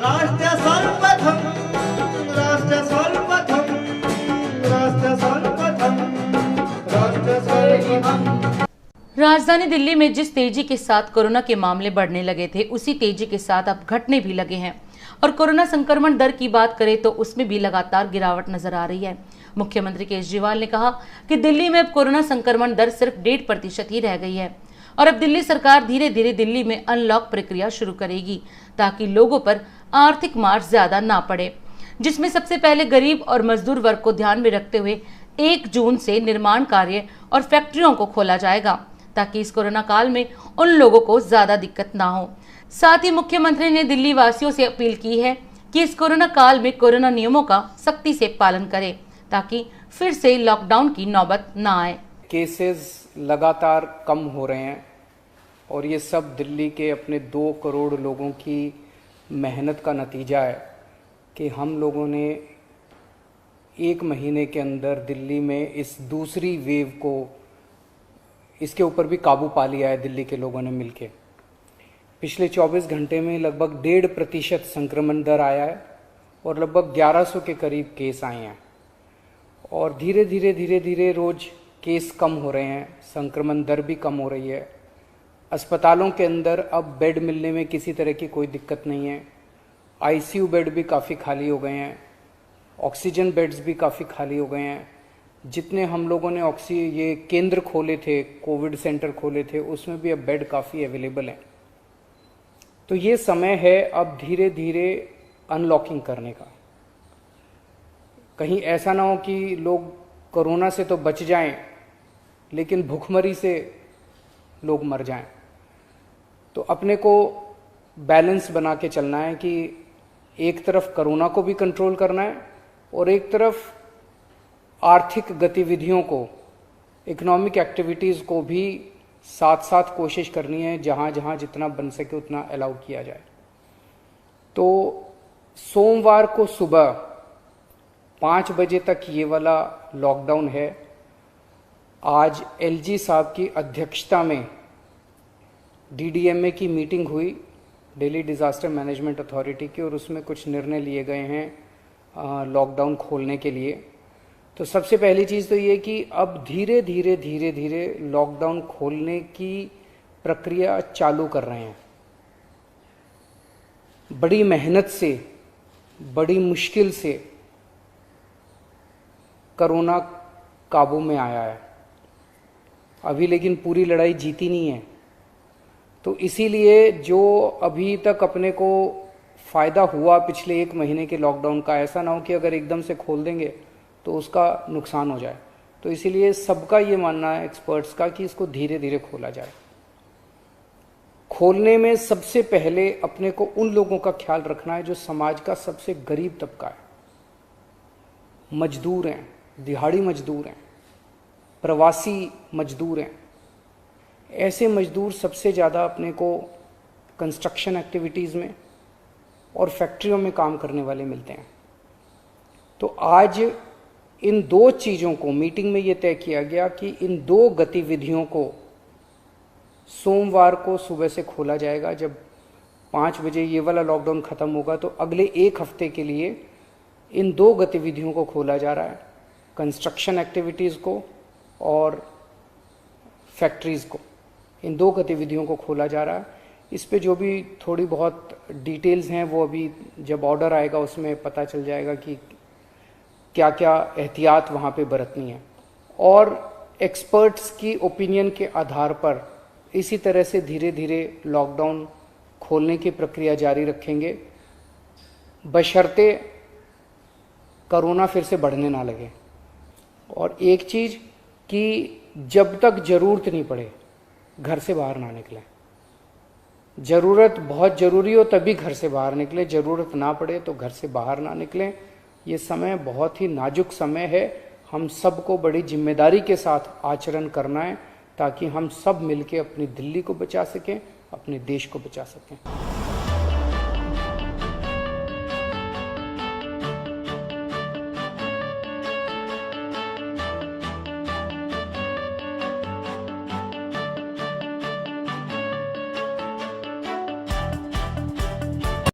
राष्ट्र सर्वप्रथम राष्ट्र सर्वप्रथम राष्ट्र सर्वप्रथम राष्ट्र सर्वप्रथम। राजधानी दिल्ली में जिस तेजी के साथ कोरोना के मामले बढ़ने लगे थे, उसी तेजी के साथ अब घटने भी लगे हैं। और कोरोना संक्रमण दर की बात करें तो उसमें भी लगातार गिरावट नजर आ रही है। मुख्यमंत्री केजरीवाल ने कहा कि दिल्ली में अब कोरोना संक्रमण दर सिर्फ 1.5% ही रह गई है और अब दिल्ली सरकार धीरे धीरे दिल्ली में अनलॉक प्रक्रिया शुरू करेगी ताकि लोगों पर आर्थिक मार ज्यादा ना पड़े, जिसमें सबसे पहले गरीब और मजदूर वर्ग को ध्यान में रखते हुए 1 जून से निर्माण कार्य और फैक्ट्रियों को खोला जाएगा ताकि इस कोरोना काल में उन लोगों को ज्यादा दिक्कत ना हो। साथ ही मुख्यमंत्री ने दिल्ली वासियों से अपील की है कि इस कोरोना काल में कोरोना नियमों का सख्ती से पालन करें ताकि फिर से लॉकडाउन की नौबत ना आए। केसेस लगातार कम हो रहे हैं और ये सब दिल्ली के अपने 2 करोड़ लोगों की मेहनत का नतीजा है कि हम लोगों ने 1 महीने के अंदर दिल्ली में इस दूसरी वेव को, इसके ऊपर भी काबू पा लिया है दिल्ली के लोगों ने मिलके। पिछले 24 घंटे में लगभग 1.5% संक्रमण दर आया है और लगभग 1100 के करीब केस आए हैं और धीरे धीरे रोज केस कम हो रहे हैं, संक्रमण दर भी कम हो रही है। अस्पतालों के अंदर अब बेड मिलने में किसी तरह की कोई दिक्कत नहीं है। आईसीयू बेड भी काफ़ी खाली हो गए हैं, ऑक्सीजन बेड्स भी काफ़ी खाली हो गए हैं। जितने हम लोगों ने ये केंद्र खोले थे, कोविड सेंटर खोले थे, उसमें भी अब बेड काफ़ी अवेलेबल हैं। तो ये समय है अब धीरे धीरे अनलॉकिंग करने का। कहीं ऐसा ना हो कि लोग कोरोना से तो बच जाएं लेकिन भूखमरी से लोग मर जाएं। तो अपने को बैलेंस बना के चलना है कि एक तरफ कोरोना को भी कंट्रोल करना है और एक तरफ आर्थिक गतिविधियों को, इकोनॉमिक एक्टिविटीज़ को भी साथ साथ कोशिश करनी है, जहाँ जहाँ जितना बन सके उतना अलाउ किया जाए। तो सोमवार को सुबह 5 बजे तक ये वाला लॉकडाउन है। आज एलजी साहब की अध्यक्षता में डीडीएमए की मीटिंग हुई, दिल्ली डिज़ास्टर मैनेजमेंट अथॉरिटी की, और उसमें कुछ निर्णय लिए गए हैं लॉकडाउन खोलने के लिए। तो सबसे पहली चीज़ तो ये कि अब धीरे धीरे लॉकडाउन खोलने की प्रक्रिया चालू कर रहे हैं। बड़ी मेहनत से, बड़ी मुश्किल से कोरोना काबू में आया है अभी, लेकिन पूरी लड़ाई जीती नहीं है। तो इसीलिए जो अभी तक अपने को फ़ायदा हुआ पिछले 1 महीने के लॉकडाउन का, ऐसा ना हो कि अगर एकदम से खोल देंगे तो उसका नुकसान हो जाए। तो इसीलिए सबका ये मानना है एक्सपर्ट्स का कि इसको धीरे धीरे खोला जाए। खोलने में सबसे पहले अपने को उन लोगों का ख्याल रखना है जो समाज का सबसे गरीब तबका है, मजदूर हैं, दिहाड़ी मजदूर हैं, प्रवासी मजदूर हैं। ऐसे मजदूर सबसे ज़्यादा अपने को कंस्ट्रक्शन एक्टिविटीज़ में और फैक्ट्रियों में काम करने वाले मिलते हैं। तो आज इन 2 चीज़ों को मीटिंग में ये तय किया गया कि इन 2 गतिविधियों को सोमवार को सुबह से खोला जाएगा। जब 5 बजे ये वाला लॉकडाउन ख़त्म होगा तो अगले 1 हफ्ते के लिए इन 2 गतिविधियों को खोला जा रहा है, कंस्ट्रक्शन एक्टिविटीज़ को और फैक्ट्रीज़ को। इन 2 गतिविधियों को खोला जा रहा है। इस पे जो भी थोड़ी बहुत डिटेल्स हैं वो अभी जब ऑर्डर आएगा उसमें पता चल जाएगा कि क्या क्या एहतियात वहाँ पे बरतनी है। और एक्सपर्ट्स की ओपिनियन के आधार पर इसी तरह से धीरे धीरे लॉकडाउन खोलने की प्रक्रिया जारी रखेंगे, बशर्ते कोरोना फिर से बढ़ने ना लगे। और एक चीज़ कि जब तक ज़रूरत नहीं पड़े घर से बाहर ना निकलें। ज़रूरत बहुत ज़रूरी हो तभी घर से बाहर निकलें, ज़रूरत ना पड़े तो घर से बाहर ना निकलें। ये समय बहुत ही नाजुक समय है, हम सबको बड़ी जिम्मेदारी के साथ आचरण करना है ताकि हम सब मिलके अपनी दिल्ली को बचा सकें, अपने देश को बचा सकें।